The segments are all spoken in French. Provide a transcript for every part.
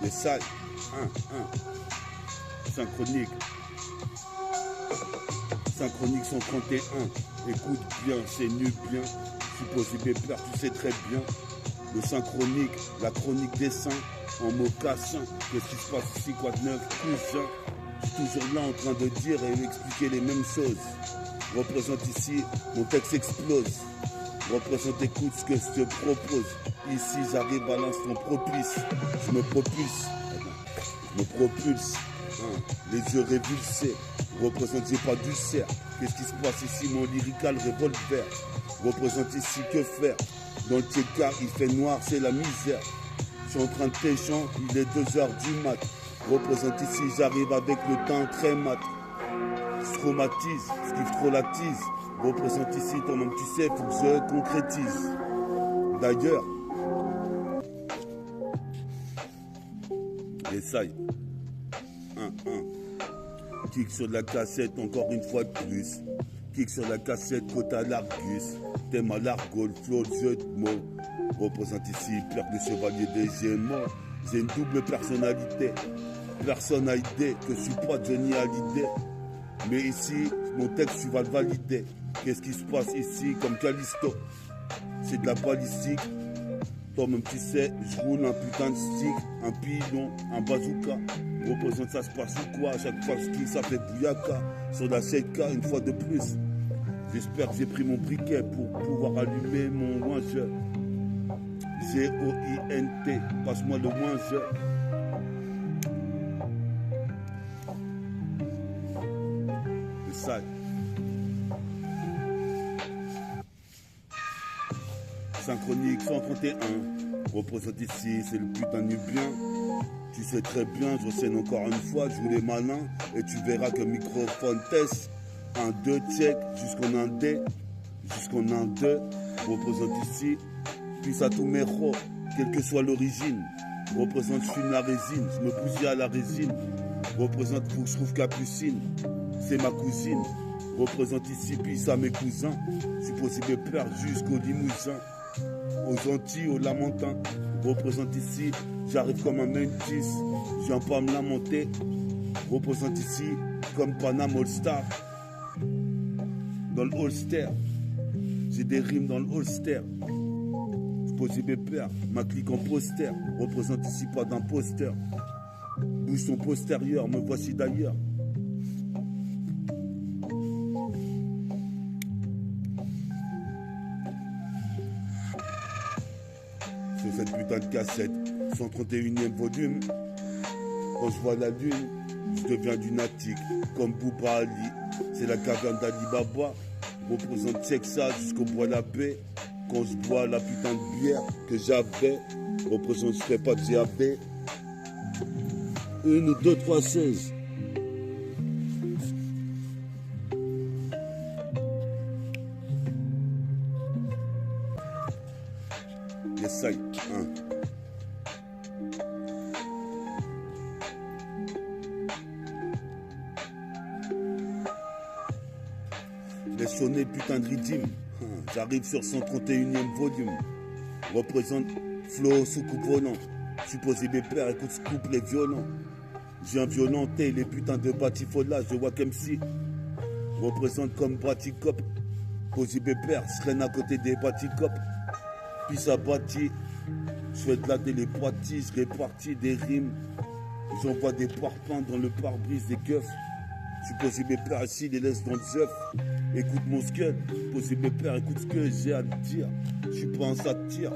Les salles, synchronique. Synchronique 131. Écoute bien, c'est nul bien. Supposé Bépère, tu sais très bien. Le synchronique, la chronique des saints, en mocassin. Qu'est-ce qui se passe ici, quoi de neuf, cousin? Je suis toujours là en train de dire et d'expliquer les mêmes choses. Représente ici, mon texte explose. Représente, écoute ce que je te propose. Ici, j'arrive à l'instant propice. Je me propulse. Les yeux révulsés. Représente, j'ai pas du cerf. Qu'est-ce qui se passe ici, mon lyrical revolver? Représente ici, que faire? Dans le car, il fait noir, c'est la misère. Je suis en train de pêcher, il est 2h du mat. Représente ici, j'arrive avec le teint très mat. Je traumatise, ce qui traumatise. Représente ici, toi-même tu sais, faut que je concrétise. D'ailleurs, essaye. Kick sur la cassette, encore une fois de plus. Kick sur la cassette, côte à l'Argus. Thème à l'argot, le flow, le jeu de mots. Représente ici, Père de Chevalier des Gémeaux. J'ai une double personnalité. Personne n'a idée que je suis pas Johnny Hallyday. Mais ici, mon texte, tu vas le valider. Qu'est-ce qui se passe ici, comme Callisto? C'est de la balistique. Toi-même, tu sais, je roule un putain de stick, un pilon, un bazooka. Représente, ça se passe ou quoi? À chaque fois, ce qui s'appelle Bouyaka. Sur la 7K, une fois de plus. J'espère que j'ai pris mon briquet pour pouvoir allumer mon moins-je. G-O-I-N-T. Passe-moi le moins-je. Le sale. Synchronique 131. Représente ici, c'est le putain du bien. Tu sais très bien, je scène encore une fois, je joue les malins et tu verras que microphone test. 1, 2, check, jusqu'en un D, jusqu'en un 2. Représente ici, puis à tous mes ros, quelle que soit l'origine. Représente, je fume la résine, je me bousille à la résine. Représente, faut que je trouve Capucine, c'est ma cousine. Représente ici, puis à mes cousins. Supposé de père jusqu'au Limousin. Aux Antilles, aux Lamentins. Représente ici, j'arrive comme un Memphis, je viens pas me lamenter. Représente ici, comme Panam All-Star. Dans le Holster, j'ai des rimes dans le Holster. Supposé Bépère, ma clique en poster. Représente ici pas d'imposteur. Bouge ton postérieur, me voici d'ailleurs. Sur cette putain de cassette, 131e volume. Quand je vois la lune, je deviens lunatique, comme Bouba Ali. C'est la caverne d'Ali Baba. Représente check ça jusqu'au bois la baie. Quand je bois la putain de bière que j'avais, représente je ferai pas de GAB. 1 ou 2, 3, 16. Essaye, 1. Laisse sonner putain de rythme. J'arrive sur 131e volume. Représente flow sous coupe volant. Supposé Bépère, écoute ce couple est violent. J'ai un violenté les putains de batifolages de Wack MC. Représente comme Braticop. Posé Bépère, je traîne à côté des Baticop. Puis ça bâtit. Je fais de la télépathie, je répartis des rimes. J'envoie des parpaings dans le pare-brise des keufs. Supposé Bépère ici, les laisse dans le œuf. Écoute mon skull, posez mes pères, écoute ce que j'ai à te dire. Je suis pas un satire,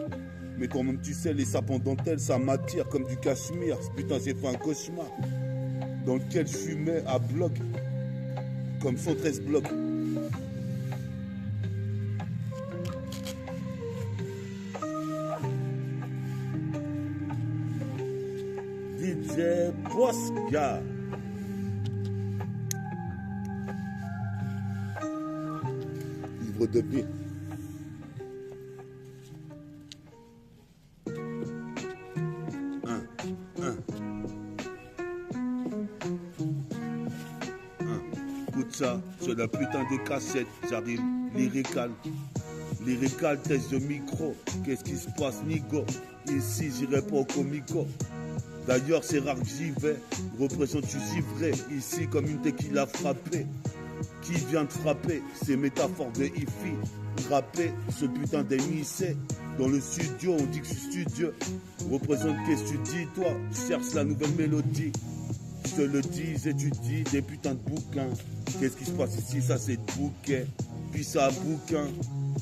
mais quand même tu sais, les sapins dentelles, ça m'attire comme du cachemire. Putain, j'ai fait un cauchemar dans lequel je fumais à bloc, comme 113 blocs. DJ Bosca. De vie. Écoute ça, sur la putain de cassette, j'arrive lyrical. Lyrical, test de micro. Qu'est-ce qui se passe, Nico? Ici, j'irai pas au comico. D'ailleurs, c'est rare que j'y vais. Représente, je suis givré. Ici, comme une tequila frappée. Qui vient de frapper? Ces métaphores de hi-fi. Rapper ce putain d'émissé. Dans le studio, on dit que je suis studieux. Représente, qu'est-ce que tu dis, toi? Je cherche la nouvelle mélodie. Je te le dis, j'étudie des putains de bouquins. Qu'est-ce qui se passe ici? Ça, c'est de bouquet. Puis ça, bouquin.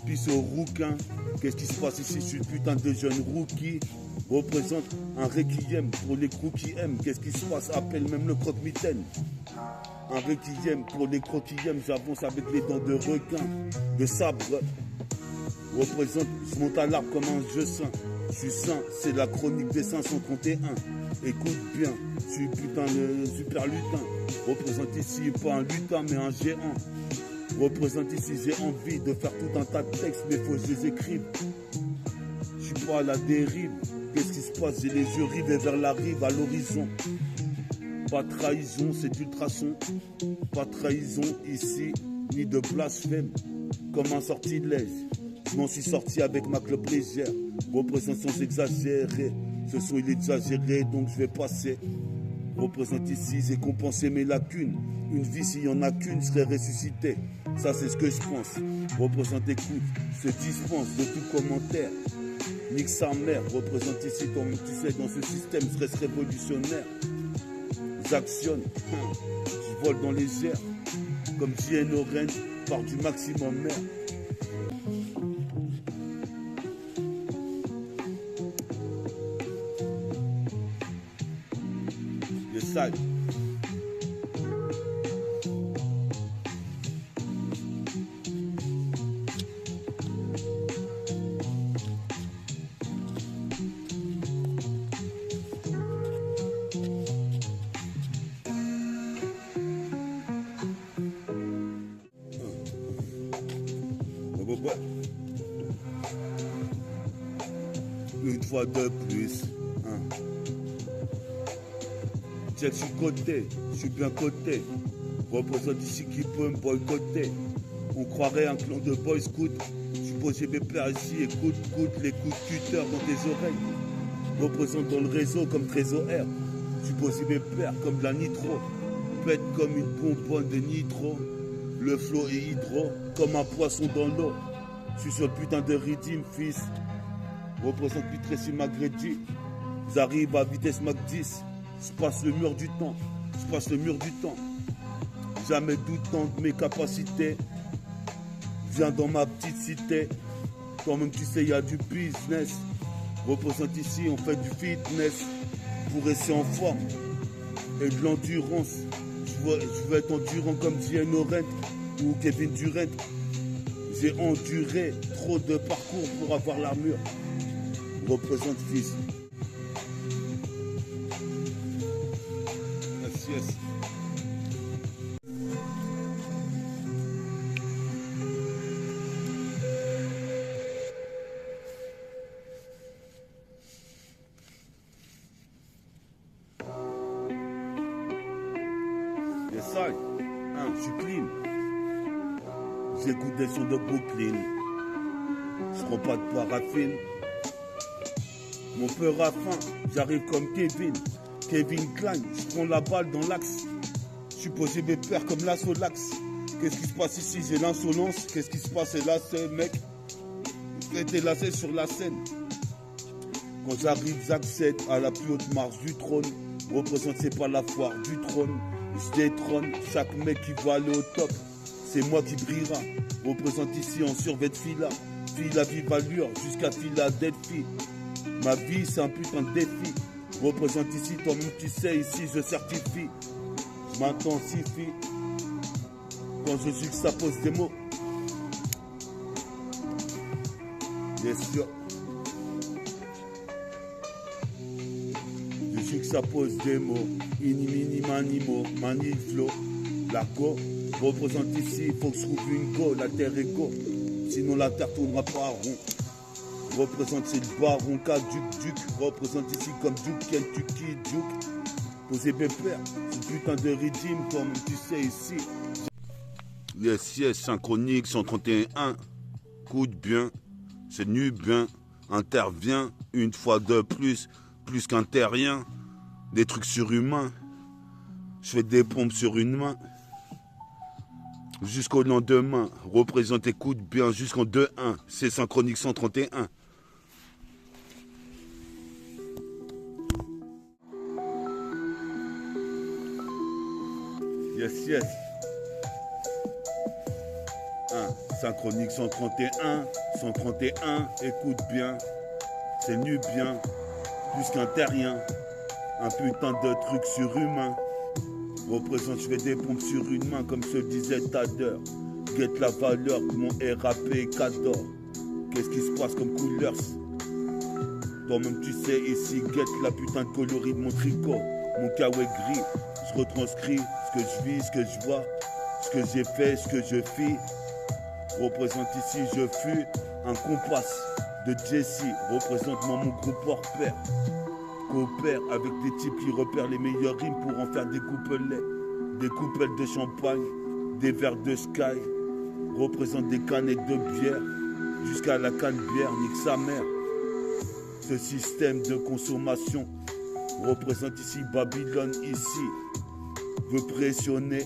Puis au rouquin. Qu'est-ce qui se passe ici? Je suis le putain de jeune rookie. Représente un requiem pour les crocs qui aiment. Qu'est-ce qui se passe? Appelle même le croque-mitaine. Un requiem pour les crocs qui aiment. J'avance avec les dents de requin, de sabre. Représente, je monte à l'arbre comme un jeu sain. Je suis sain, c'est la chronique des 531. Écoute bien, je suis putain de super lutin. Représente ici pas un lutin mais un géant. Représente ici, j'ai envie de faire tout un tas de textes, mais faut que je les écrive. Je suis pas à la dérive. Qu'est-ce qui se passe? J'ai les yeux rivés vers la rive, à l'horizon. Pas de trahison, c'est d'ultrason. Pas de trahison ici, ni de blasphème. Comme un sortilège, je m'en suis sorti avec ma clope légère. Représente sans exagérer. Ce son il est exagéré, donc je vais passer. Représente ici, j'ai compensé mes lacunes. Une vie, s'il y en a qu'une, serait ressuscitée. Ça, c'est ce que je pense. Représente, écoute, se dispense de tout commentaire. Nique sa mère, représente ici, comme tu sais, dans ce système, serait révolutionnaire. J'actionne, je vole dans les airs, comme J.N. Oren, par du maximum mère. Les salles. Une fois de plus. Je suis coté, je suis bien coté. Représente ici qui peut me boycotter. On croirait un clan de boys scout. Je suis posé mes pères ici, écoute les coups de cutter dans tes oreilles. Représente dans le réseau comme Trésor R. Je suis posé mes pères comme de la nitro. Pète comme une bonbonne de nitro. Le flot est hydro, comme un poisson dans l'eau. Je suis sur le putain de rythme, fils. Représente Vitressi Magredi. J'arrive à vitesse Mach 10. Je passe le mur du temps. Je passe le mur du temps. Jamais doutant de mes capacités. Viens dans ma petite cité. Toi-même tu sais, il y a du business. Représente ici, on fait du fitness. Pour rester en forme. Et de l'endurance. Je veux être endurant comme J.N. Oren ou Kevin Durant. J'ai enduré trop de parcours pour avoir l'armure. Représente fils. Yes, yes. Yes, I. Je suis clean. J'écoute des sons de Brooklyn. Je prends pas de paraffine. Mon peur a faim, j'arrive comme Kevin Klein, je prends la balle dans l'axe. Je suis posé mes pères comme l'as au lax. Qu'est-ce qui se passe ici? J'ai l'insolence. Qu'est-ce qui se passe? Et là, ce mec était lacé sur la scène. Quand j'arrive, j'accède à la plus haute marche du trône. Représente, c'est pas la foire du trône. Je détrône chaque mec qui va aller au top. C'est moi qui brillera. Représente ici en survêt de fila. File à vive allure jusqu'à Philadelphie. Ma vie, c'est un putain de défi. Représente ici, toi-même tu sais, ici je certifie. Je m'intensifie. Quand je suis que ça pose des mots. Bien sûr. Je suis que ça pose des mots. Ini, mini, manimo, mani, flow. La go. Représente ici, il faut que je trouve une go. La terre est go. Sinon la terre tournera pas rond. Représente c'est le baron K, Duke. Représente ici comme Duke, Kentucky, Duke. Posez pépère, c'est putain de rythme comme tu sais ici. Yes, yes, synchronique, 131. Coûte bien, c'est nu bien. Intervient une fois de plus qu'un terrien. des trucs surhumains. Je fais des pompes sur une main. Jusqu'au lendemain, représente, écoute bien, jusqu'en 2-1. C'est Synchronique 131. Yes, yes. Synchronique 131, 131, écoute bien. C'est nubien, plus qu'un terrien. Un putain de truc surhumain. Représente, je fais des pompes sur une main, comme se disait Tader. Guette la valeur que mon RAP cadore. Qu'est-ce qui se passe comme couleurs? Toi-même tu sais, ici, guette la putain de coloris de mon tricot. Mon kawaii gris, je retranscris ce que je vis, ce que je vois, ce que j'ai fait, ce que je fis. Représente ici, je fus un compas de Jesse. Représente-moi mon groupe hors pair. Coopère avec des types qui repèrent les meilleures rimes pour en faire des coupelets, des coupelles de champagne, des verres de sky. Représente des canettes de bière, jusqu'à la canne bière, nique sa mère. Ce système de consommation représente ici Babylone, ici veut pressionner.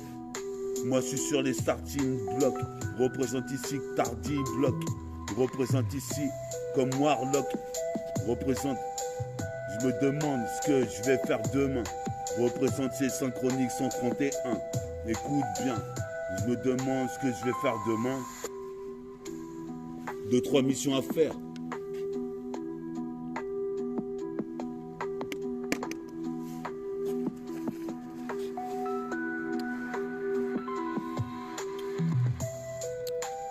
Moi je suis sur les starting blocks. Représente ici Tardy Block. Représente ici comme Warlock. Représente, je me demande ce que je vais faire demain. Représente ces Synchroniques 131. Écoute bien, je me demande ce que je vais faire demain. 2-3 missions à faire.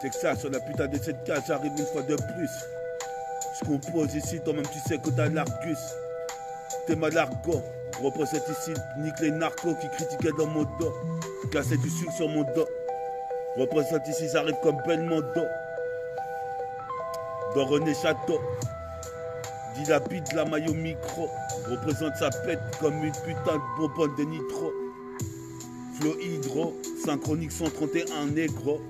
C'est que ça, sur la putain de cette case, j'arrive une fois de plus. Je compose ici, toi-même tu sais que t'as l'Argus. T'es mal argot. Représente ici, nique les narcos qui critiquaient dans mon dos. Casser du sucre sur mon dos. Représente ici, j'arrive comme Belmondo. Dans René Château. Dilapide la maille au micro. Représente sa pète comme une putain de bonbonne de nitro. Flow hydro, Synchronique 131 négro.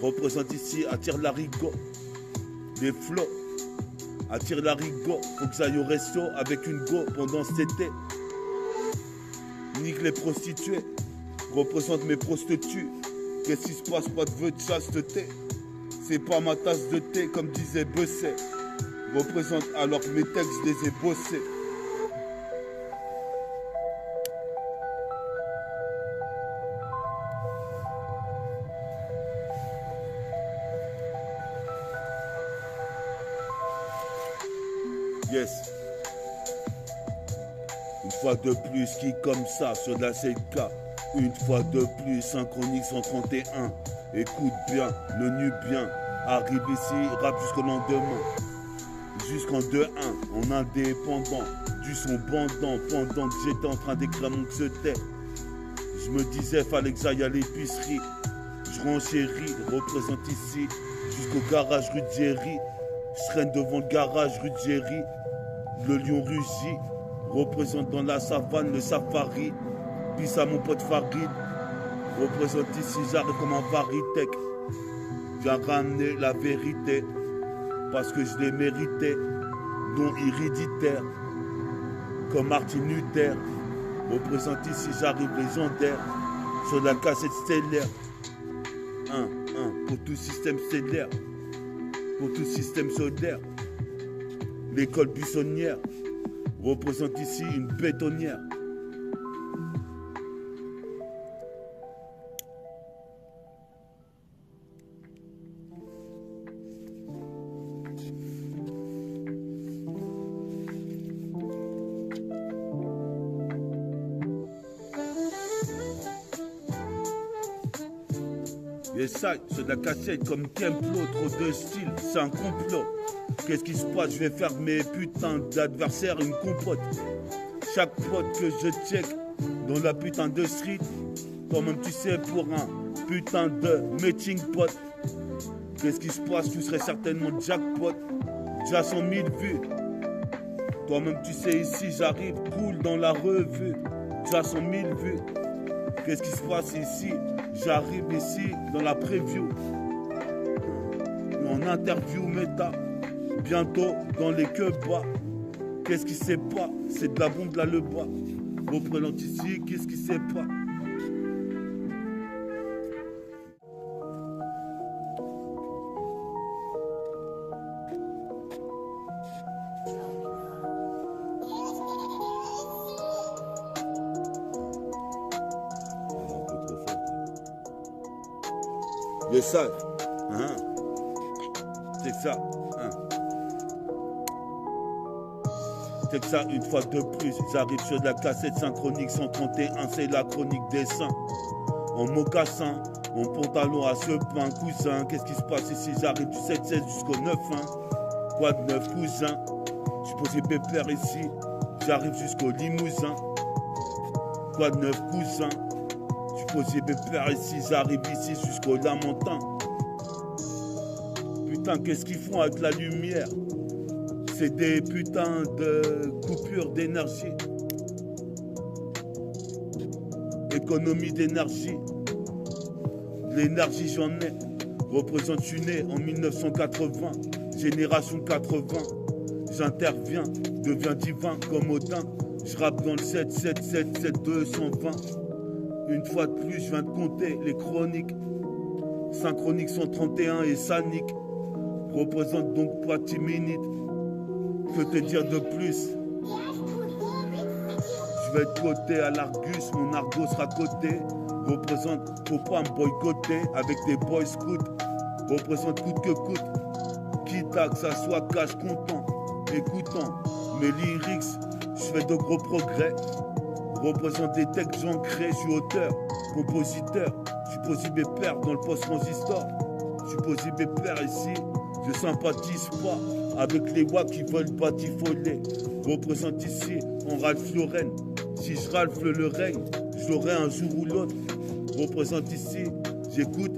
Représente ici, attire l'arigot. Des flots, attire l'arigot. Faut que j'aille au resto avec une go pendant cet été. Nique les prostituées. Représente mes prostituées. Qu'est-ce qui se passe, pas de vœux de chasteté. C'est pas ma tasse de thé comme disait Besset. Représente alors que mes textes je les ai bossés. Yes. Une fois de plus, qui comme ça sur la CK. Une fois de plus, Synchronique 131. Écoute bien, le nubien arrive ici, rap jusqu'au lendemain. Jusqu'en 2-1, en indépendant. Du son bandant, pendant que j'étais en train d'écrire mon que je me disais, fallait que j'aille à l'épicerie. Je renchéris, représente ici, jusqu'au garage rue de Jerry. Je traîne devant le garage rue de Jerry. Le lion rugit, représente dans la savane le safari. Pisse à mon pote Farid, représente ici, j'arrive comme un Varitech. J'ai ramené la vérité, parce que je l'ai mérité. Non héréditaire, comme Martin Luther. Représente ici, j'arrive légendaire, sur la cassette stellaire. Pour tout système stellaire, pour tout système solaire. L'école buissonnière représente ici une bétonnière. Et ça, c'est de la cassette comme Kemplo, trop de style, c'est un complot. Qu'est-ce qui se passe? Je vais faire mes putains d'adversaires une compote. Chaque pote que je check dans la putain de street, toi-même tu sais pour un putain de meeting pot. Qu'est-ce qui se passe? Tu serais certainement jackpot. Déjà 100 000 vues. Toi-même tu sais ici j'arrive cool dans la revue. Déjà 100 000 vues. Qu'est-ce qui se passe ici? J'arrive ici dans la preview. En interview méta. Bientôt dans les queues bas. Qu'est-ce qui sait pas? C'est de la bombe là le bas. Représente ici, qu'est-ce qui sait pas? Le sale, hein? C'est ça, hein? C'est que ça, une fois de plus, j'arrive sur la cassette synchronique 131, c'est la chronique des saints. En mocassin, mon pantalon à ce pain, cousin. Qu'est-ce qui se passe ici? J'arrive du 7-16 jusqu'au 9-1. Quoi de neuf, cousin? Je suis posé pépère ici, j'arrive jusqu'au Limousin. Quoi de neuf, cousin? Je suis posé pépère ici, j'arrive ici jusqu'au Lamentin. Putain, qu'est-ce qu'ils font avec la lumière? C'est des putains de coupures d'énergie. Économie d'énergie. L'énergie, j'en ai. Représente, je suis né en 1980. Génération 80. J'interviens, deviens divin comme Odin. Je rappe dans le 7, 7, 7, 7, 220. Une fois de plus, je viens de compter les chroniques. Synchronique 131 et Sanique. Représente donc pas 10 minutes. Que te dire de plus? Je vais être coté à l'Argus, mon argot sera coté. Représente, faut pas me boycotter avec des boys scouts. Représente coûte que coûte. Quitte à que ça soit cash content. Écoutant mes lyrics, je fais de gros progrès. Représente des textes j'ancrés, je suis auteur, compositeur. Je suis posé mes pères dans le post-transistor. Je suis posé mes pères ici. Je sympathise pas avec les voix qui veulent batifoler. Représente ici en Ralph Lauren. Si je ralphe le règne, je l'aurai un jour ou l'autre. Représente ici, j'écoute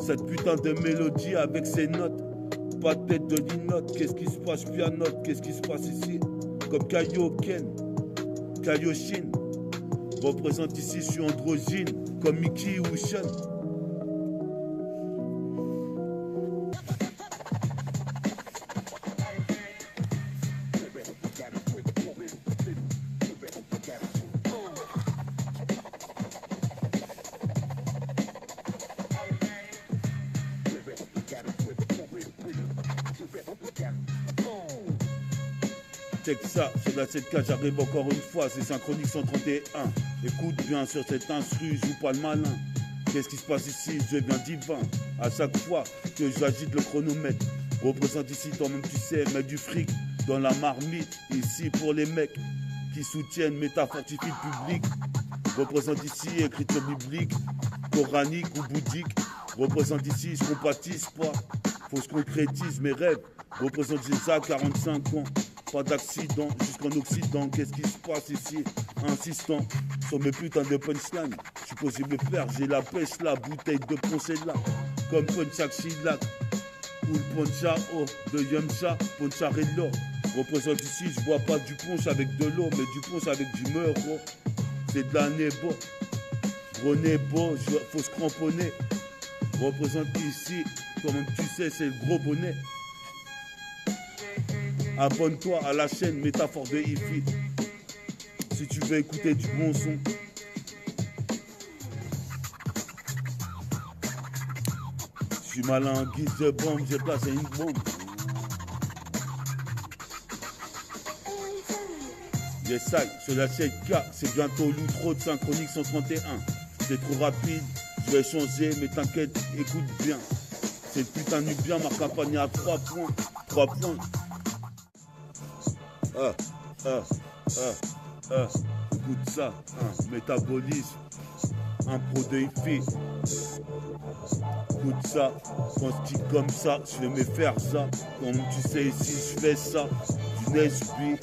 cette putain de mélodie avec ses notes. Pas de tête de linotte, qu'est-ce qui se passe, pianote, qu'est-ce qui se passe ici? Comme Kaioken, Kaioshin. Représente ici, je suis androgyne, comme Mickey ou Sean. C'est que ça, sur la 7K, j'arrive encore une fois, c'est Synchronique 131. Écoute bien sur cet instru, joue pas le malin. Qu'est-ce qui se passe ici? Je deviens divin. À chaque fois que j'agite le chronomètre, représente ici, toi-même tu sais, mets du fric dans la marmite. Ici pour les mecs qui soutiennent métaphortifie le public. Représente ici, écriture biblique, coranique ou bouddhique. Représente ici, je compatisse pas. Faut que je concrétise mes rêves. Représente ça, 45 ans. Pas d'accident jusqu'en Occident. Qu'est-ce qui se passe ici? Insistant sur mes putains de punchlines. Je suis posé me faire, j'ai la pêche là, bouteille de ponchella. Comme Ponchak Chilac ou le Ponchao de Yamcha, Poncharello. Représente ici, je bois pas du punch avec de l'eau, mais du punch avec du meuro. C'est de la nebo. Gros nebo, faut se cramponner. Représente ici, toi-même tu sais, c'est le gros bonnet. Abonne-toi à la chaîne Métaphore de Hi-Fi si tu veux écouter du bon son. Je suis malin en guise de bombe, j'ai placé une bombe. Yes, ça, sur la 7K, c'est bientôt l'outro de Synchronique 131. C'est trop rapide, je vais changer, mais t'inquiète, écoute bien. C'est putain de bien, ma campagne à 3 points. 3 points. Écoute ça, métabolisme, un pro de Hi-Fi. Écoute ça, quand je dis comme ça, je vais me faire ça. Comme tu sais ici, je fais ça. Du Nesby,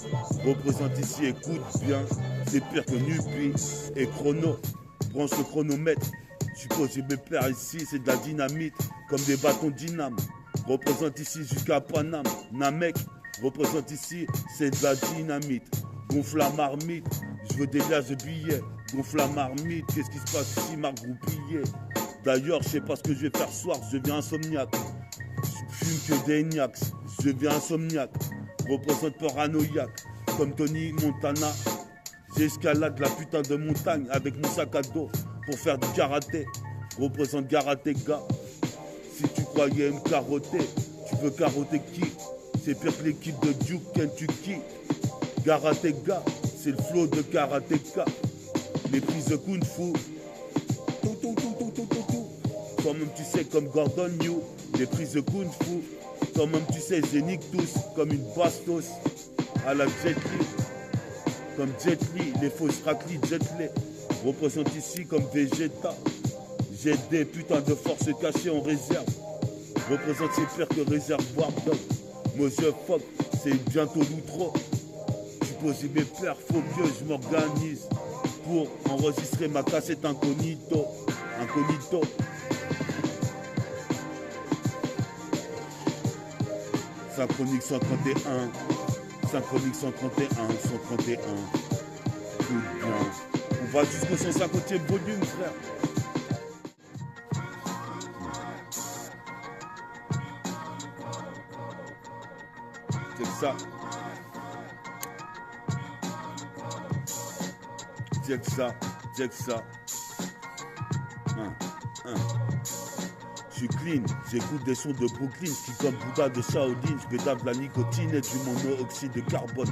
représente ici, écoute bien. C'est pire que Nubi et Chrono. Branche le chronomètre. Je suppose que mes pères ici, c'est de la dynamite, comme des bâtons dyname. Représente ici jusqu'à Paname, Namek. Représente ici, c'est de la dynamite. Gonfle la marmite, je veux des liasses de billets. Gonfle la marmite, qu'est-ce qui se passe ici, Marc Groupillet? D'ailleurs, je sais pas ce que je vais faire ce soir, je deviens insomniaque. Je fume que des niaques, je deviens insomniaque. Représente paranoïaque, comme Tony Montana. J'escalade la putain de montagne avec mon sac à dos pour faire du karaté. Représente Karateka. Si tu croyais me carotter, tu veux carotter qui? C'est pire que l'équipe de Duke Kentucky. Karateka, c'est le flow de Karateka. Les prises de Kung Fu. Toi-même tu sais comme Gordon New. Les prises de Kung Fu. Toi-même tu sais Zenictus comme une bastos. À la Jet Li. Comme Jet Li, les fausses raclis Jet Li. Représente ici comme Vegeta. J'ai des putains de forces cachées en réserve. Représente c'est pire que réservoir d'homme. Monsieur fuck, c'est bientôt l'outro. Supposé mes pères, faut que je m'organise pour enregistrer ma cassette incognito. Incognito. Synchronique 131. Synchronique 131. 131. Tout bien. On va jusqu'au 150e volume, frère. C'est ça. Check ça, check ça. Je suis clean, j'écoute des sons de Brooklyn qui comme Bouddha de Shaolin, je pédale de la nicotine et du monoxyde de carbone.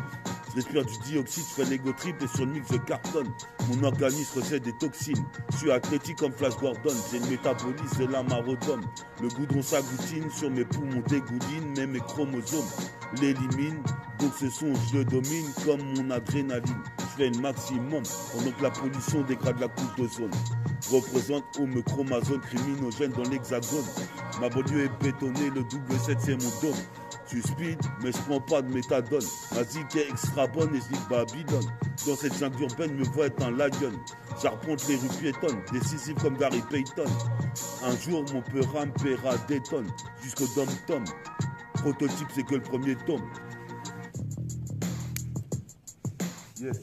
Je respire du dioxyde, je fais l'ego trip et sur le mix je cartonne. Mon organisme recèle des toxines. Je suis athlétique comme Flash Gordon, j'ai le métabolisme de la marodome. Le goudron s'agglutine, sur mes poumons dégouline, mais mes chromosomes l'éliminent. Donc ce son je le domine comme mon adrénaline. Je fais le maximum pendant que la pollution dégrade la couche d'ozone. Représente homme chromosome criminogène dans l'hexagone. Ma banlieue est bétonnée, le double 7 c'est mon dôme. Je suis speed, mais je prends pas de méthadone. Ma zik est extra bonne et je dis Babylone. Dans cette jungle urbaine, me vois être un lion. J'arpente les rues piétonnes, décisif comme Gary Payton. Un jour, mon peur me paiera des tonnes, jusqu'au dom-tom. Prototype, c'est que le premier tome. Yes.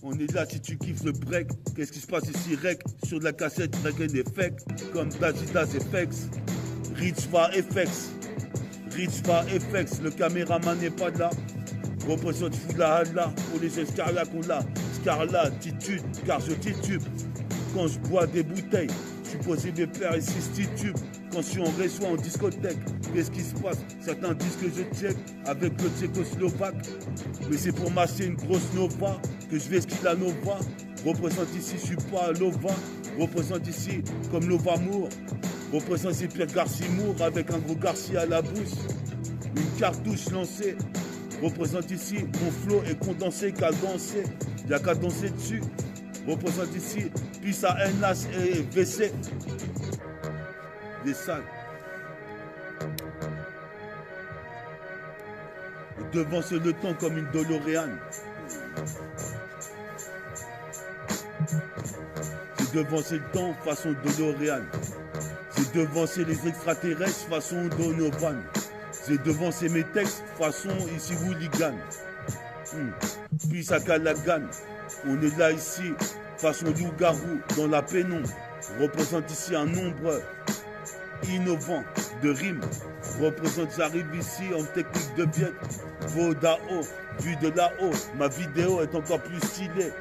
On est là si tu kiffes le break. Qu'est-ce qui se passe ici, rec? Sur de la cassette, break des fakes. Comme Dajidas FX. Richva FX. Richva FX. Le caméraman n'est pas là. Représente fou la halla. Pour les jeunes Scarla qu'on l'a. Scarla, attitude, car je titube. Quand je bois des bouteilles, je suis posé mes pères ici titube. Quand je suis en réseau en discothèque, qu'est-ce qui se passe? Certains disent que je check avec le tchécoslovaque. Mais c'est pour masser une grosse nova que je vais skier la nova. Représente ici, je suis pas à Lova. Représente ici comme Lovamour. Représente ici Pierre Garcimour avec un gros Garcia à la bouche. Une cartouche lancée. Représente ici, mon flow est condensé qu'à danser. Il n'y a qu'à danser dessus. Représente ici, puis à NH et VC. Des salles. Devance le temps comme une DeLorean. J'ai devancé le temps façon DeLorean. J'ai devancé les extraterrestres façon Donovan. J'ai devancé mes textes façon ici Hooligan. Puis à Calagan. On est là ici façon loup-garou dans la pénombre. Représente ici un nombre innovant de rimes. Représente, j'arrive ici en technique de Viet. Vodao, vu de là-haut, ma vidéo est encore plus stylée.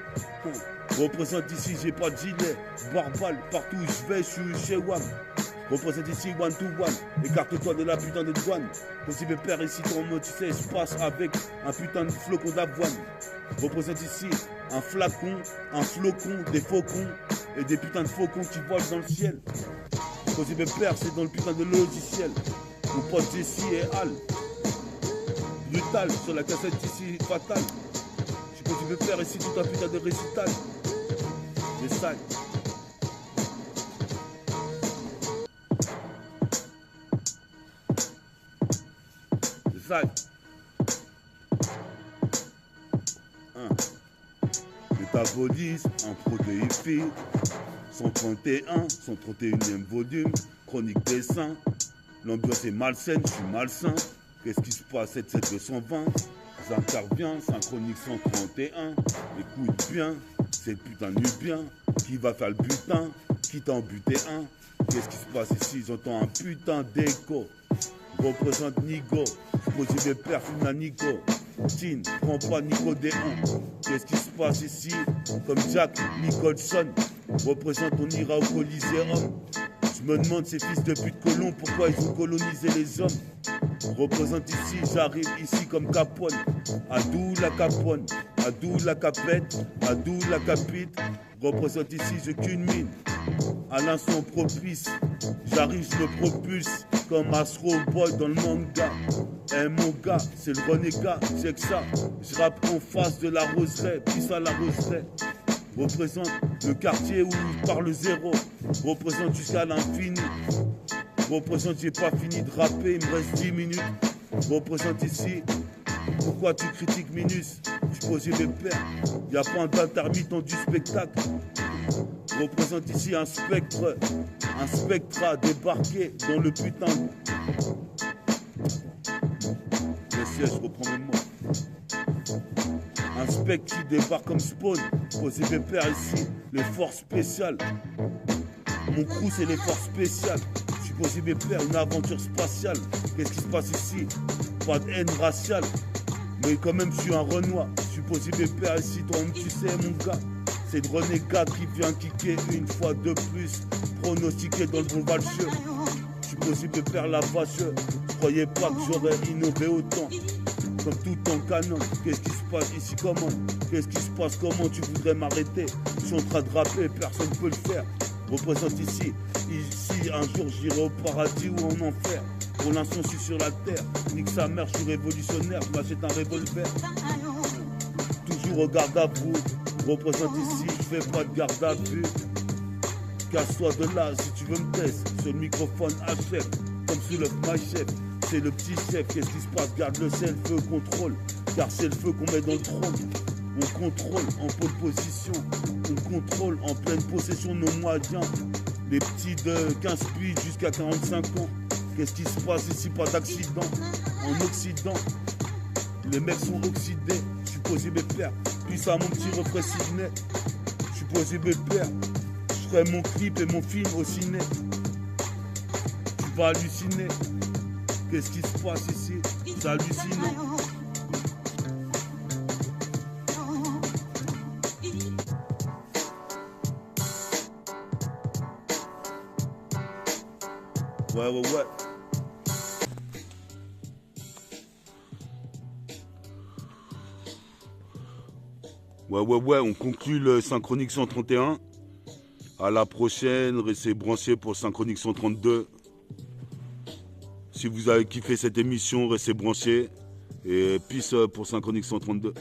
Représente ici, j'ai pas de gilet. Barbal, partout où je vais, je suis chez WAM. Représente ici one to one. Écarte-toi de la putain de douane. Comme si mes pères ici, ton mode, tu sais, espace avec un putain de flocon d'avoine. Représente ici un flacon, un flocon, des faucons et des putains de faucons qui volent dans le ciel. Quand je me perds, c'est dans le putain de logiciel. Mon pote Jessie et Al. Brutal sur la cassette ici, fatale. Je peux me faire ici tout un putain de récital. Les salles. Les salles. Métabolisme en protéiphile. 131, 131e volume, chronique des seins. L'ambiance est malsaine, je suis malsain. Qu'est-ce qui se passe? 77220. J'interviens, synchronique 131. Écoute bien, c'est le putain de nubien. Qui va faire le butin? Qui t'a en buté un? Qu'est-ce qui se passe ici? J'entends un putain d'écho. Représente Nigo. Je pose mes perfs, une Nigo. Tin, prends pas Nicodéon. Qu'est-ce qui se passe ici? Comme Jack Nicholson, représente, on ira au Coliseum. Je me demande ces fils de pute colons, pourquoi ils ont colonisé les hommes. Représente ici, j'arrive ici comme Capone. Adou la Capone, Adou la Capette, Adou la Capite. Représente ici, je qu'une mine. À l'instant propice, j'arrive, je me propulse comme Astro Boy dans le manga. Eh mon gars, c'est le renégat, c'est que ça. Je rappe en face de la roseraie, puis ça la roseraie. Représente le quartier où il parle zéro. Représente jusqu'à l'infini. Représente, j'ai pas fini de rapper, il me reste 10 minutes. Représente ici, pourquoi tu critiques Minus? Je posais mes pères, y a pas d'intermittent du spectacle. Représente ici un spectre a débarqué dans le putain de... Je reprends mes mots. Un spectre qui débarque comme spawn. Posez mes pères ici, les forces spéciales. Mon crew c'est les forces spéciales. Je suis posé mes pères, une aventure spatiale. Qu'est-ce qui se passe ici? Pas de haine raciale. Mais quand même je suis un Renoir. Je suis posé mes pères ici, toi-même tu sais mon gars. C'est le renégat qui vient kicker une fois de plus. Pronostiqué dans le bon valcheux. Je suis posé mes pères la vache. Je croyais pas que j'aurais innové autant. Comme tout en canon, qu'est-ce qui se passe ici, comment? Qu'est-ce qui se passe, comment tu voudrais m'arrêter? Je suis en train de rapper, personne ne peut le faire. Représente ici, un jour j'irai au paradis ou en enfer. Pour l'instant je suis sur la terre, nique sa mère, je suis révolutionnaire, je m'achète un revolver. Toujours au garde à vous, représente ici, je fais pas de garde à vue. Casse-toi de là si tu veux me tester, sur le microphone achève, comme sous le my chef. C'est le petit chef, qu'est-ce qui se passe? Garde le sel, feu, contrôle. Car c'est le feu qu'on met dans le trône. On contrôle en pole position. On contrôle en pleine possession nos moyens. Les petits de 15 piges jusqu'à 45 ans. Qu'est-ce qui se passe ici? Pas d'accident. En Occident, les mecs sont oxydés. Je suis posé mes pères. Puis ça, mon petit refrain Sydney. Je suis posé mes pères. Je ferai mon clip et mon film au ciné. Tu vas halluciner. Qu'est-ce qui se passe ici? C'est hallucinant. Ouais. Ouais, on conclut le Synchronique 131. À la prochaine, restez branchés pour Synchronique 132. Si vous avez kiffé cette émission, restez branchés. Et peace pour Synchronique 132.